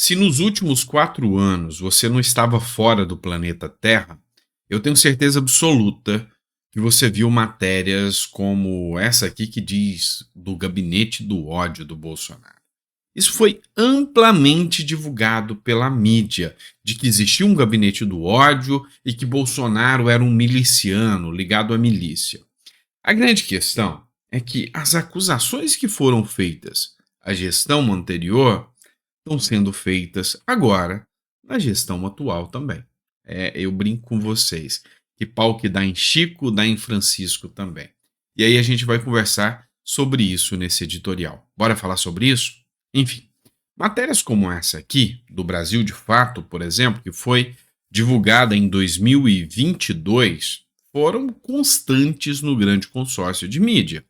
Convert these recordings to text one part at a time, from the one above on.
Se nos últimos 4 anos você não estava fora do planeta Terra, eu tenho certeza absoluta que você viu matérias como essa aqui que diz do gabinete do ódio do Bolsonaro. Isso foi amplamente divulgado pela mídia, de que existia um gabinete do ódio e que Bolsonaro era um miliciano ligado à milícia. A grande questão é que as acusações que foram feitas à gestão anterior estão sendo feitas agora na gestão atual também. Eu brinco com vocês, que pau que dá em Chico, dá em Francisco também. E aí a gente vai conversar sobre isso nesse editorial. Bora falar sobre isso? Enfim, matérias como essa aqui, do Brasil de Fato, por exemplo, que foi divulgada em 2022, foram constantes no grande consórcio de mídia.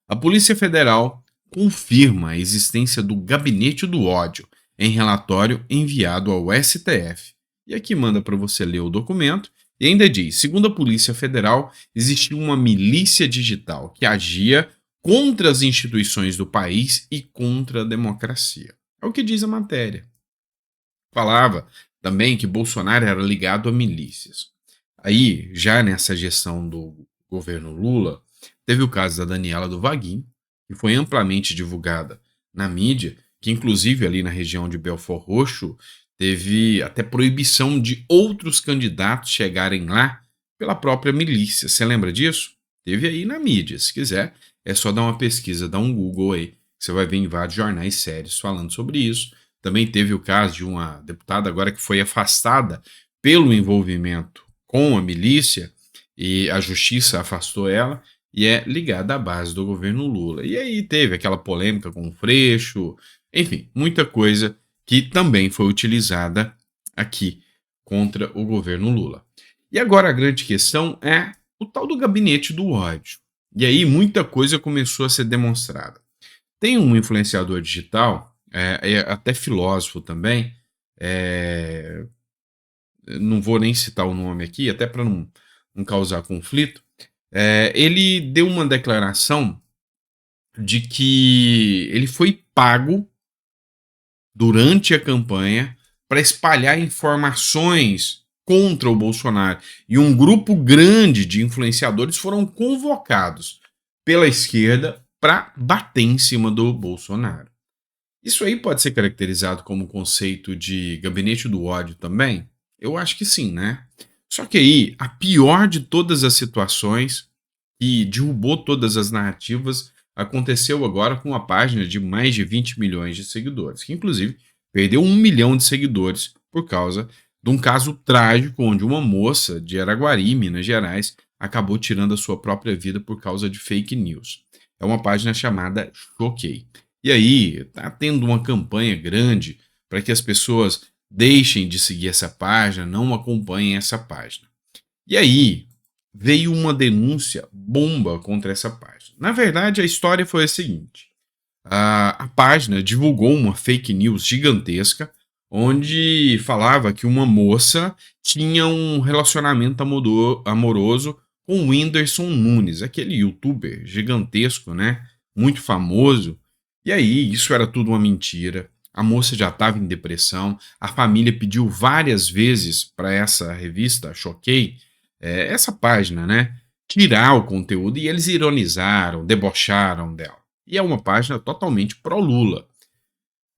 A Polícia Federal confirma a existência do Gabinete do Ódio em relatório enviado ao STF. E aqui manda para você ler o documento e ainda diz: segundo a Polícia Federal, existiu uma milícia digital que agia contra as instituições do país e contra a democracia. É o que diz a matéria. Falava também que Bolsonaro era ligado a milícias. Aí, já nessa gestão do governo Lula, teve o caso da Daniela do Vaguinho, que foi amplamente divulgada na mídia, que inclusive ali na região de Belford Roxo teve até proibição de outros candidatos chegarem lá pela própria milícia. Você lembra disso? Teve aí na mídia. Se quiser, é só dar uma pesquisa, dar um Google aí, que você vai ver em vários jornais sérios falando sobre isso. Também teve o caso de uma deputada agora que foi afastada pelo envolvimento com a milícia e a justiça afastou ela e é ligada à base do governo Lula. E aí teve aquela polêmica com o Freixo, enfim, muita coisa que também foi utilizada aqui contra o governo Lula. E agora a grande questão é o tal do gabinete do ódio. E aí muita coisa começou a ser demonstrada. Tem um influenciador digital, até filósofo também, não vou nem citar o nome aqui, até para não causar conflito. Ele deu uma declaração de que ele foi pago durante a campanha para espalhar informações contra o Bolsonaro. E um grupo grande de influenciadores foram convocados pela esquerda para bater em cima do Bolsonaro. Isso aí pode ser caracterizado como conceito de gabinete do ódio também? Eu acho que sim, né? Só que aí, a pior de todas as situações que derrubou todas as narrativas aconteceu agora com uma página de mais de 20 milhões de seguidores, que inclusive perdeu 1 milhão de seguidores por causa de um caso trágico onde uma moça de Araguari, Minas Gerais, acabou tirando a sua própria vida por causa de fake news. É uma página chamada Choquei. E aí, tá tendo uma campanha grande para que as pessoas deixem de seguir essa página, não acompanhem essa página. E aí, veio uma denúncia bomba contra essa página. Na verdade, a história foi a seguinte: a página divulgou uma fake news gigantesca, onde falava que uma moça tinha um relacionamento amoroso com o Whindersson Nunes, aquele youtuber gigantesco, né? Muito famoso. E aí, isso era tudo uma mentira. A moça já estava em depressão. A família pediu várias vezes para essa revista, Choquei, essa página, né, tirar o conteúdo, e eles ironizaram, debocharam dela. E é uma página totalmente pró-Lula.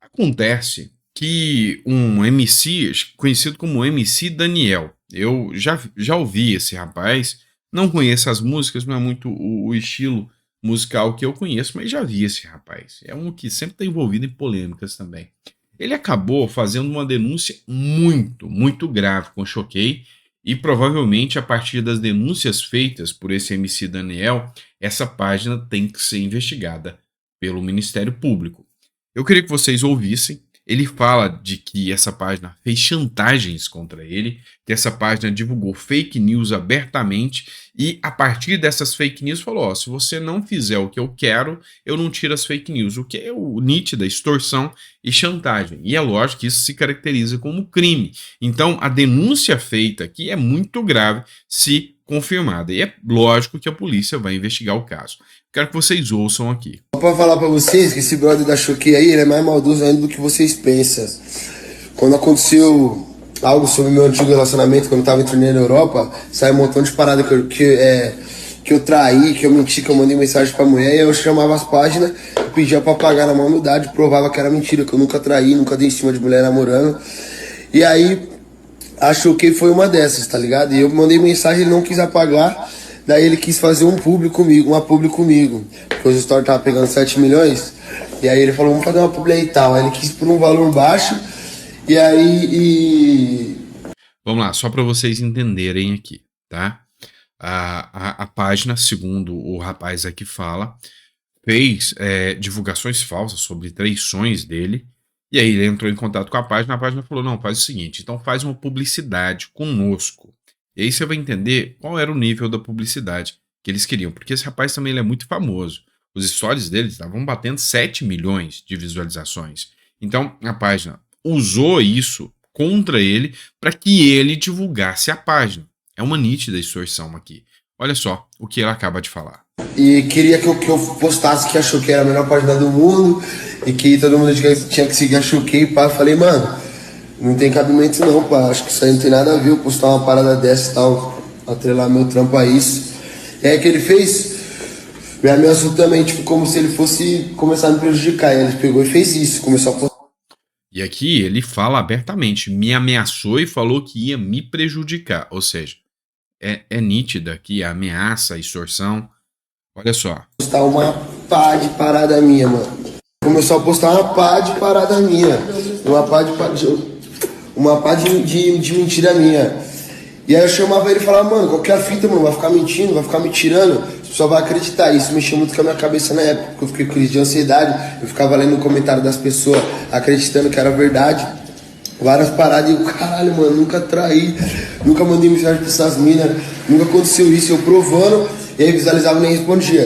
Acontece que um MC, conhecido como MC Daniel, eu já ouvi esse rapaz, não conheço as músicas, não é muito o estilo musical que eu conheço, mas já vi esse rapaz. É um que sempre está envolvido em polêmicas também. Ele acabou fazendo uma denúncia muito grave com o Choquei, e provavelmente a partir das denúncias feitas por esse MC Daniel, essa página tem que ser investigada pelo Ministério Público. Eu queria que vocês ouvissem. Ele fala de que essa página fez chantagens contra ele, que essa página divulgou fake news abertamente e a partir dessas fake news falou: se você não fizer o que eu quero, eu não tiro as fake news, o que é o nítida extorsão e chantagem. E é lógico que isso se caracteriza como crime. Então a denúncia feita aqui é muito grave se confirmada. E é lógico que a polícia vai investigar o caso. Quero que vocês ouçam aqui. Só pra falar pra vocês que esse brother da Choquei aí, ele é mais maldoso ainda do que vocês pensam. Quando aconteceu algo sobre meu antigo relacionamento, quando eu tava entrando na Europa, saiu um montão de parada que eu traí, que eu menti, que eu mandei mensagem pra mulher, e eu chamava as páginas, pedia pra pagar na maior humildade, provava que era mentira, que eu nunca traí, nunca dei em cima de mulher namorando. E aí, achou que foi uma dessas, tá ligado? E eu mandei mensagem, ele não quis apagar, daí ele quis fazer um publi comigo, uma publi comigo, porque os stories tava pegando 7 milhões, e aí ele falou, vamos fazer uma publi aí e tal, aí ele quis por um valor baixo, e aí, Vamos lá, só para vocês entenderem aqui, tá? A página, segundo o rapaz aqui fala, fez divulgações falsas sobre traições dele. E aí ele entrou em contato com a página falou, não, faz o seguinte, então faz uma publicidade conosco. E aí você vai entender qual era o nível da publicidade que eles queriam, porque esse rapaz também ele é muito famoso. Os stories dele estavam batendo 7 milhões de visualizações. Então a página usou isso contra ele para que ele divulgasse a página. É uma nítida extorsão aqui. Olha só o que ele acaba de falar. e queria que eu postasse que achou que era a melhor página do mundo, e que todo mundo tinha que seguir a Choquei, pá. Eu falei, mano, não tem cabimento não, pá, acho que isso aí não tem nada a ver, eu postar uma parada dessa e tal, atrelar meu trampo a isso. E aí que ele fez, me ameaçou também, tipo, como se ele fosse começar a me prejudicar. E ele pegou e fez isso, começou a postar. E aqui ele fala abertamente, me ameaçou e falou que ia me prejudicar. Ou seja, é nítida aqui a ameaça, a extorsão. Olha só. Postar uma pá de parada minha, mano. Começou a postar uma pá de parada minha. Uma pá de mentira minha. E aí eu chamava ele e falava, mano, qual que é a fita, mano? Vai ficar mentindo, vai ficar me tirando. Você só vai acreditar. Isso mexeu muito com a minha cabeça na época, porque eu fiquei com crise de ansiedade. Eu ficava lendo o comentário das pessoas, acreditando que era verdade. Várias paradas e eu, caralho, mano, nunca traí, nunca mandei mensagem pra essas minas, nunca aconteceu isso, eu provando, e aí visualizava e nem respondia.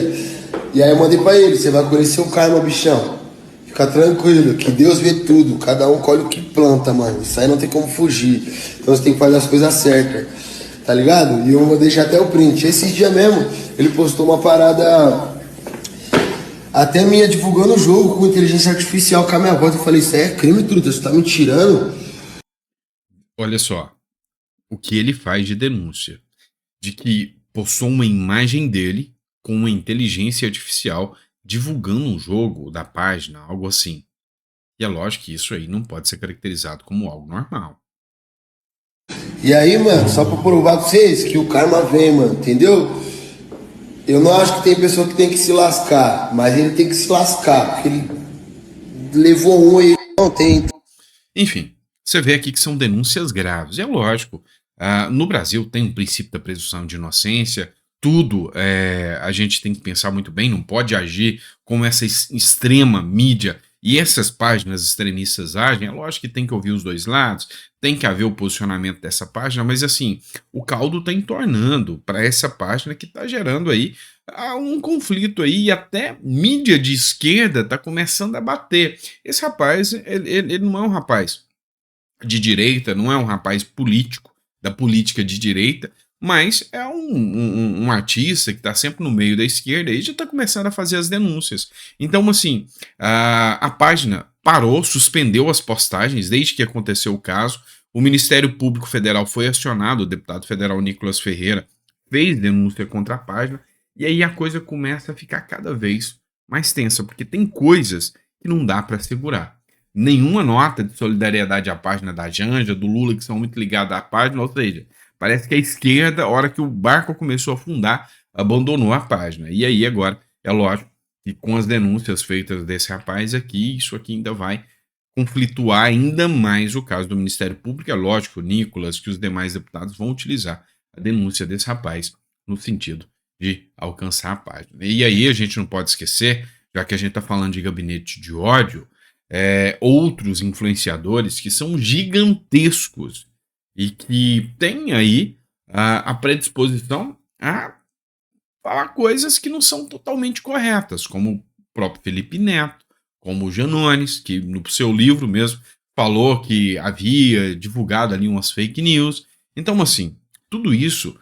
E aí eu mandei pra ele, você vai colher seu karma, bichão. Fica tranquilo, que Deus vê tudo, cada um colhe o que planta, mano. Isso aí não tem como fugir. Então você tem que fazer as coisas certas, tá ligado? E eu vou deixar até o print. Esses dias mesmo, ele postou uma parada até minha divulgando o jogo com inteligência artificial com a minha voz. Eu falei, isso aí é crime, truta, você tá me tirando? Olha só o que ele faz de denúncia. De que postou uma imagem dele com uma inteligência artificial divulgando um jogo da página, algo assim. E é lógico que isso aí não pode ser caracterizado como algo normal. E aí, mano, só pra provar pra vocês que o karma vem, mano, entendeu? Eu não acho que tem pessoa que tem que se lascar, mas ele tem que se lascar, porque ele levou um e ele não tem. Enfim, você vê aqui que são denúncias graves. É lógico, no Brasil tem um princípio da presunção de inocência, tudo a gente tem que pensar muito bem, não pode agir como essa extrema mídia e essas páginas extremistas agem. É lógico que tem que ouvir os dois lados, tem que haver o posicionamento dessa página, mas assim, o caldo está entornando para essa página que está gerando aí um conflito aí, e até mídia de esquerda está começando a bater. Esse rapaz, ele não é um rapaz de direita, não é um rapaz político, da política de direita, mas é um artista que está sempre no meio da esquerda e já está começando a fazer as denúncias. Então, assim, a página parou, suspendeu as postagens desde que aconteceu o caso. O Ministério Público Federal foi acionado, o deputado federal Nicolas Ferreira fez denúncia contra a página, e aí a coisa começa a ficar cada vez mais tensa, porque tem coisas que não dá para segurar. Nenhuma nota de solidariedade à página da Janja, do Lula, que são muito ligados à página, ou seja, parece que a esquerda, a hora que o barco começou a afundar, abandonou a página. E aí agora, é lógico que com as denúncias feitas desse rapaz aqui, isso aqui ainda vai conflituar ainda mais o caso do Ministério Público. É lógico, Nicolas, que os demais deputados vão utilizar a denúncia desse rapaz no sentido de alcançar a página. E aí a gente não pode esquecer, já que a gente está falando de gabinete de ódio, outros influenciadores que são gigantescos e que têm aí a predisposição a falar coisas que não são totalmente corretas, como o próprio Felipe Neto, como o Janones, que no seu livro mesmo falou que havia divulgado ali umas fake news. Então, assim, tudo isso,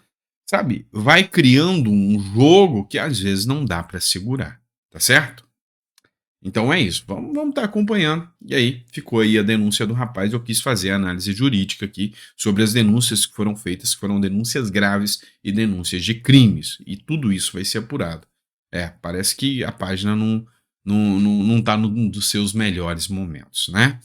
sabe, vai criando um jogo que às vezes não dá para segurar, tá certo? Então é isso, vamos estar acompanhando. E aí ficou aí a denúncia do rapaz. Eu quis fazer a análise jurídica aqui sobre as denúncias que foram feitas, que foram denúncias graves e denúncias de crimes. E tudo isso vai ser apurado. Parece que a página não tá num dos seus melhores momentos, né?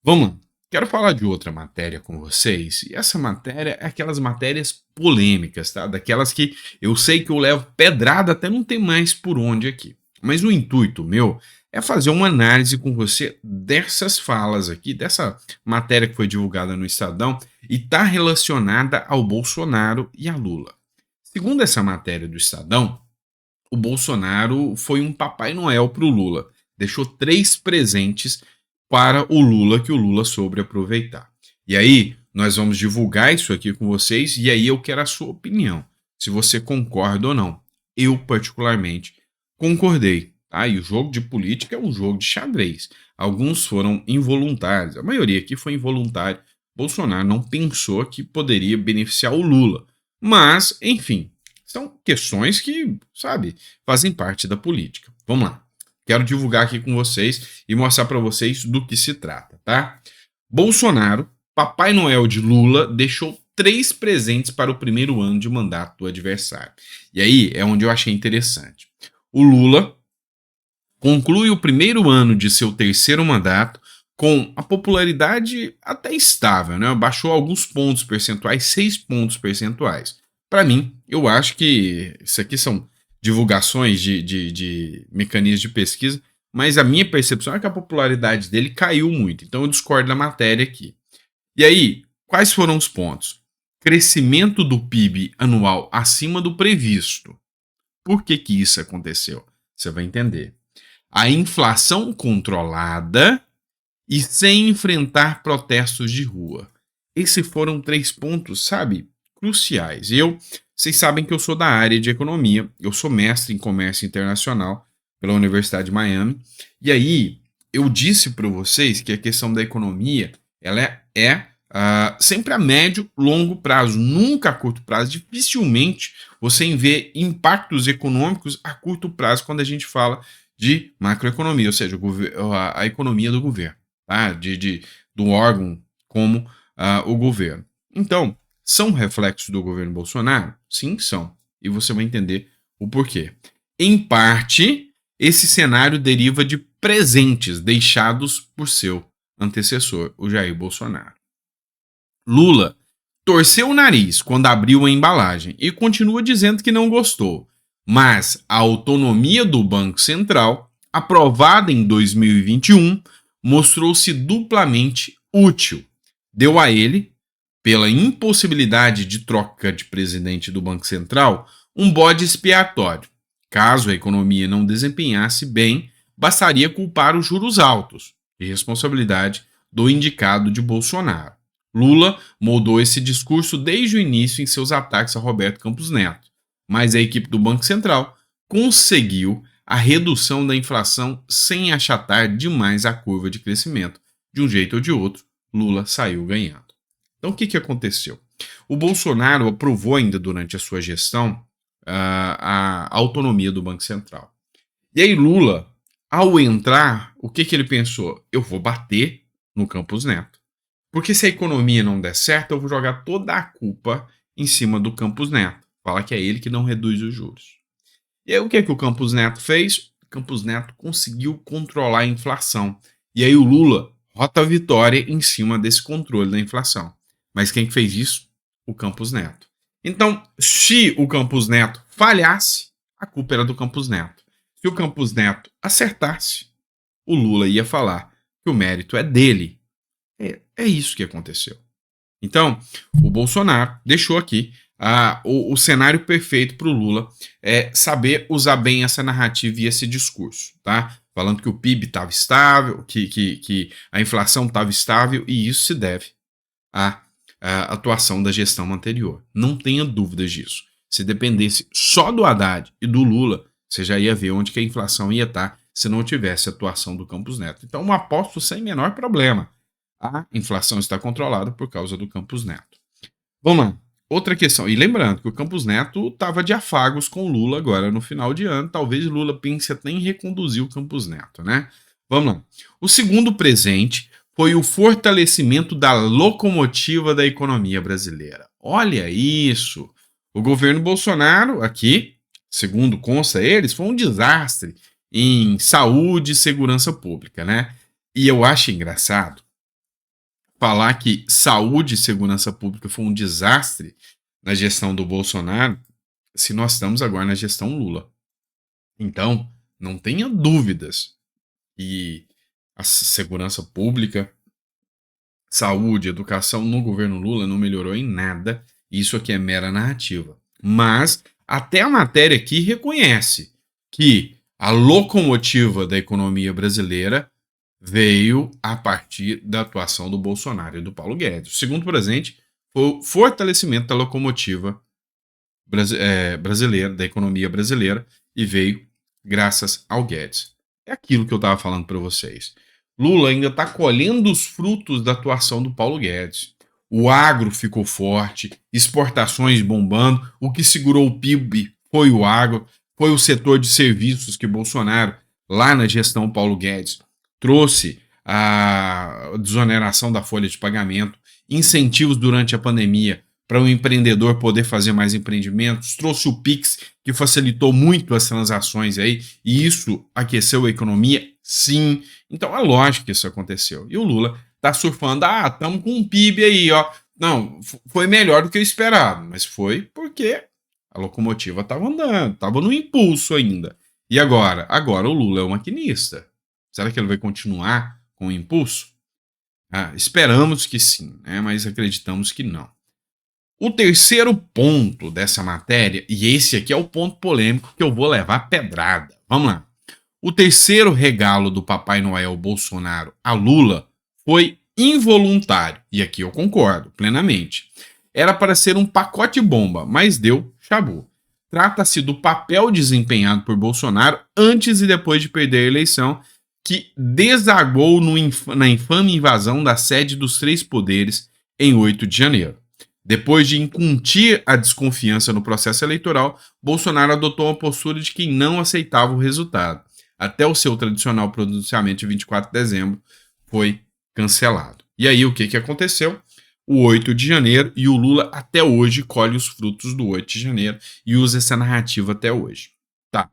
Vamos lá. Quero falar de outra matéria com vocês. E essa matéria é aquelas matérias polêmicas, tá? Daquelas que eu sei que eu levo pedrada até não ter mais por onde aqui. Mas o intuito meu é fazer uma análise com você dessas falas aqui, dessa matéria que foi divulgada no Estadão e está relacionada ao Bolsonaro e a Lula. Segundo essa matéria do Estadão, o Bolsonaro foi um Papai Noel para o Lula. Deixou 3 presentes para o Lula que o Lula soube aproveitar. E aí, nós vamos divulgar isso aqui com vocês e aí eu quero a sua opinião, se você concorda ou não. Eu, particularmente, concordei. Tá? E o jogo de política é um jogo de xadrez. Alguns foram involuntários, a maioria aqui foi involuntário. Bolsonaro não pensou que poderia beneficiar o Lula. Mas, enfim, são questões que, sabe, fazem parte da política. Vamos lá. Quero divulgar aqui com vocês e mostrar para vocês do que se trata, tá? Bolsonaro, Papai Noel de Lula, deixou 3 presentes para o primeiro ano de mandato do adversário. E aí é onde eu achei interessante. O Lula conclui o primeiro ano de seu terceiro mandato com a popularidade até estável, né? Baixou alguns pontos percentuais, 6 pontos percentuais. Para mim, eu acho que isso aqui são divulgações de mecanismos de pesquisa, mas a minha percepção é que a popularidade dele caiu muito. Então eu discordo da matéria aqui. E aí, quais foram os pontos? Crescimento do PIB anual acima do previsto. Por que isso aconteceu? Você vai entender. A inflação controlada e sem enfrentar protestos de rua. Esses foram 3 pontos, sabe, cruciais. Vocês sabem que eu sou da área de economia, eu sou mestre em comércio internacional pela Universidade de Miami, e aí eu disse para vocês que a questão da economia, ela é sempre a médio, longo prazo, nunca a curto prazo. Dificilmente você vê impactos econômicos a curto prazo quando a gente fala de macroeconomia, ou seja, a economia do governo, tá? Do órgão como o governo. Então, são reflexos do governo Bolsonaro? Sim, são. E você vai entender o porquê. Em parte, esse cenário deriva de presentes deixados por seu antecessor, o Jair Bolsonaro. Lula torceu o nariz quando abriu a embalagem e continua dizendo que não gostou. Mas a autonomia do Banco Central, aprovada em 2021, mostrou-se duplamente útil. Deu a ele, pela impossibilidade de troca de presidente do Banco Central, um bode expiatório. Caso a economia não desempenhasse bem, bastaria culpar os juros altos, de responsabilidade do indicado de Bolsonaro. Lula moldou esse discurso desde o início em seus ataques a Roberto Campos Neto, mas a equipe do Banco Central conseguiu a redução da inflação sem achatar demais a curva de crescimento. De um jeito ou de outro, Lula saiu ganhando. Então, o que aconteceu? O Bolsonaro aprovou ainda durante a sua gestão a autonomia do Banco Central. E aí Lula, ao entrar, o que ele pensou? Eu vou bater no Campos Neto. Porque se a economia não der certo, eu vou jogar toda a culpa em cima do Campos Neto. Fala que é ele que não reduz os juros. E aí o que o Campos Neto fez? O Campos Neto conseguiu controlar a inflação. E aí o Lula rota a vitória em cima desse controle da inflação. Mas quem fez isso? O Campos Neto. Então, se o Campos Neto falhasse, a culpa era do Campos Neto. Se o Campos Neto acertasse, o Lula ia falar que o mérito é dele. É isso que aconteceu. Então, o Bolsonaro deixou aqui o cenário perfeito para o Lula saber usar bem essa narrativa e esse discurso, tá? Falando que o PIB estava estável, que a inflação estava estável, e isso se deve à atuação da gestão anterior. Não tenha dúvidas disso. Se dependesse só do Haddad e do Lula, você já ia ver onde que a inflação ia estar se não tivesse a atuação do Campos Neto. Então, eu aposto sem menor problema. A inflação está controlada por causa do Campos Neto. Vamos lá. outra questão, e lembrando que o Campos Neto estava de afagos com o Lula agora no final de ano, talvez o Lula pense até em reconduzir o Campos Neto, né? Vamos lá. O segundo presente foi o fortalecimento da locomotiva da economia brasileira. Olha isso! O governo Bolsonaro, aqui, segundo consta eles, foi um desastre em saúde e segurança pública, né? E eu acho engraçado falar que saúde e segurança pública foi um desastre na gestão do Bolsonaro, se nós estamos agora na gestão Lula. Então, não tenha dúvidas que a segurança pública, saúde, educação no governo Lula não melhorou em nada. Isso aqui é mera narrativa. Mas até a matéria aqui reconhece que a locomotiva da economia brasileira veio a partir da atuação do Bolsonaro e do Paulo Guedes. O segundo presente foi o fortalecimento da locomotiva brasileira, da economia brasileira, e veio graças ao Guedes. É aquilo que eu estava falando para vocês. Lula ainda está colhendo os frutos da atuação do Paulo Guedes. O agro ficou forte, exportações bombando, o que segurou o PIB foi o agro, foi o setor de serviços que Bolsonaro, lá na gestão Paulo Guedes, trouxe a desoneração da folha de pagamento, incentivos durante a pandemia para o empreendedor poder fazer mais empreendimentos, trouxe o Pix, que facilitou muito as transações aí, e isso aqueceu a economia, sim. Então é lógico que isso aconteceu. E o Lula tá surfando, estamos com um PIB aí, ó. Não, foi melhor do que eu esperava, mas foi porque a locomotiva estava andando, estava no impulso ainda. E agora? Agora o Lula é o maquinista. Será que ele vai continuar com o impulso? Esperamos que sim, né? Mas acreditamos que não. O terceiro ponto dessa matéria, e esse aqui é o ponto polêmico que eu vou levar pedrada. Vamos lá. O terceiro regalo do Papai Noel Bolsonaro a Lula foi involuntário, e aqui eu concordo plenamente. Era para ser um pacote bomba, mas deu chabu. Trata-se do papel desempenhado por Bolsonaro antes e depois de perder a eleição, que desagou na infame invasão da sede dos três poderes em 8 de janeiro. Depois de incutir a desconfiança no processo eleitoral, Bolsonaro adotou uma postura de quem não aceitava o resultado. Até o seu tradicional pronunciamento de 24 de dezembro foi cancelado. E aí o que aconteceu? O 8 de janeiro, e o Lula até hoje colhe os frutos do 8 de janeiro e usa essa narrativa até hoje. Tá.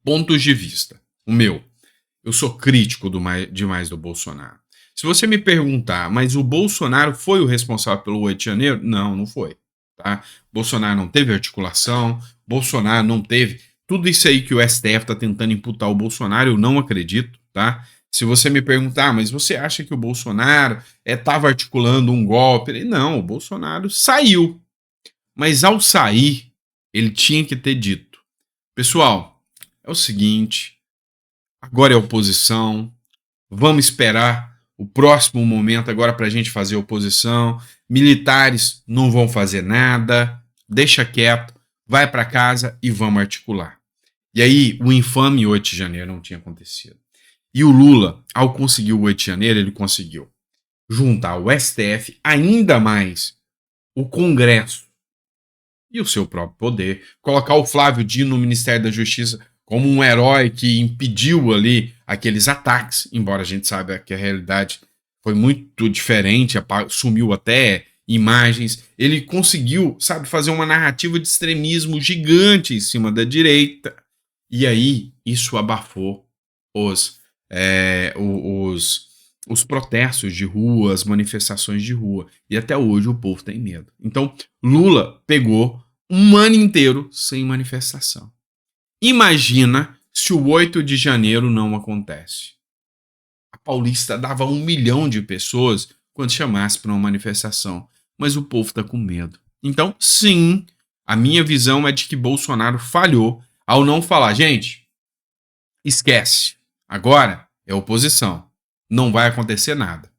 Pontos de vista. O meu. Eu sou crítico demais do Bolsonaro. Se você me perguntar, mas o Bolsonaro foi o responsável pelo 8 de janeiro? Não, não foi. Tá? Bolsonaro não teve articulação, Bolsonaro não teve. Tudo isso aí que o STF está tentando imputar ao Bolsonaro, eu não acredito. Tá? Se você me perguntar, mas você acha que o Bolsonaro estava articulando um golpe? Não, o Bolsonaro saiu. Mas ao sair, ele tinha que ter dito: pessoal, é o seguinte, agora é oposição, vamos esperar o próximo momento agora para a gente fazer oposição, militares não vão fazer nada, deixa quieto, vai para casa e vamos articular. E aí o infame 8 de janeiro não tinha acontecido. E o Lula, ao conseguir o 8 de janeiro, ele conseguiu juntar o STF, ainda mais o Congresso e o seu próprio poder, colocar o Flávio Dino no Ministério da Justiça como um herói que impediu ali aqueles ataques, embora a gente saiba que a realidade foi muito diferente, sumiu até imagens. Ele conseguiu, fazer uma narrativa de extremismo gigante em cima da direita. E aí isso abafou os protestos de rua, as manifestações de rua. E até hoje o povo tem medo. Então Lula pegou um ano inteiro sem manifestação. Imagina se o 8 de janeiro não acontece. A Paulista dava 1 milhão de pessoas quando chamasse para uma manifestação, mas o povo está com medo. Então, sim, a minha visão é de que Bolsonaro falhou ao não falar: gente, esquece, agora é oposição, não vai acontecer nada.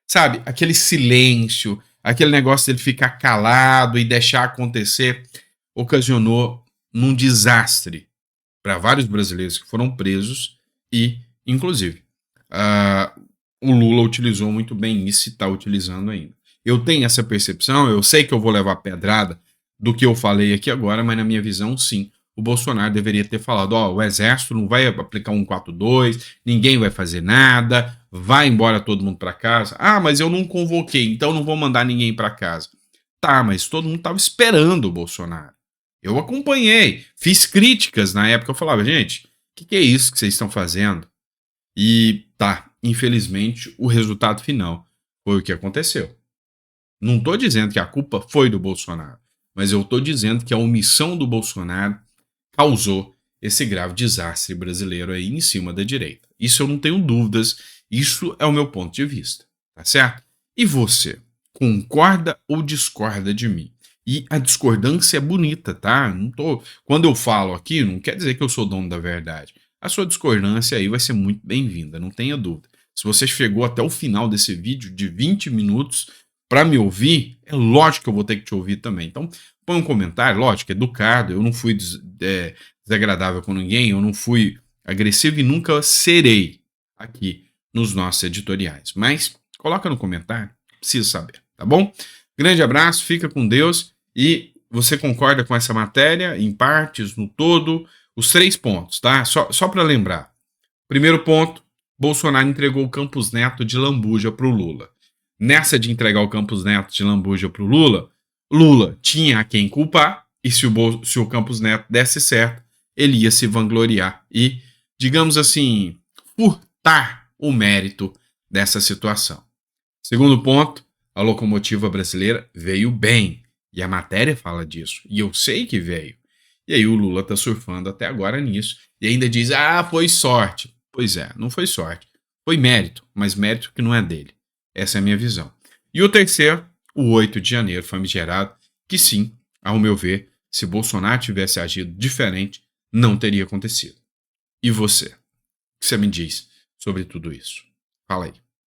Sabe, aquele silêncio, aquele negócio dele ficar calado e deixar acontecer, ocasionou num desastre para vários brasileiros que foram presos e, inclusive, o Lula utilizou muito bem isso e está utilizando ainda. Eu tenho essa percepção, eu sei que eu vou levar pedrada do que eu falei aqui agora, mas na minha visão, sim, o Bolsonaro deveria ter falado, ó, o exército não vai aplicar um 142, ninguém vai fazer nada, vai embora todo mundo para casa. Ah, mas eu não convoquei, então não vou mandar ninguém para casa. Tá, mas todo mundo estava esperando o Bolsonaro. Eu acompanhei, fiz críticas na época, eu falava, gente, o que é isso que vocês estão fazendo? E tá, infelizmente, o resultado final foi o que aconteceu. Não estou dizendo que a culpa foi do Bolsonaro, mas eu estou dizendo que a omissão do Bolsonaro causou esse grave desastre brasileiro aí em cima da direita. Isso eu não tenho dúvidas, isso é o meu ponto de vista, tá certo? E você, concorda ou discorda de mim? E a discordância é bonita, tá? Não tô, quando eu falo aqui, não quer dizer que eu sou dono da verdade. A sua discordância aí vai ser muito bem-vinda, não tenha dúvida. Se você chegou até o final desse vídeo de 20 minutos para me ouvir, é lógico que eu vou ter que te ouvir também. Então, põe um comentário, lógico, educado. Eu não fui desagradável com ninguém, eu não fui agressivo e nunca serei aqui nos nossos editoriais. Mas coloca no comentário, preciso saber, tá bom? Grande abraço, fica com Deus e você concorda com essa matéria em partes, no todo, os 3 pontos, tá? Só para lembrar. Primeiro ponto, Bolsonaro entregou o Campos Neto de lambuja para o Lula. Nessa de entregar o Campos Neto de lambuja para o Lula, Lula tinha a quem culpar, e se o Campos Neto desse certo, ele ia se vangloriar e, digamos assim, furtar o mérito dessa situação. Segundo ponto, a locomotiva brasileira veio bem, e a matéria fala disso, e eu sei que veio. E aí o Lula está surfando até agora nisso, e ainda diz, foi sorte. Pois é, não foi sorte, foi mérito, mas mérito que não é dele. Essa é a minha visão. E o terceiro, o 8 de janeiro famigerado, que sim, ao meu ver, se Bolsonaro tivesse agido diferente, não teria acontecido. E você? O que você me diz sobre tudo isso? Fala aí.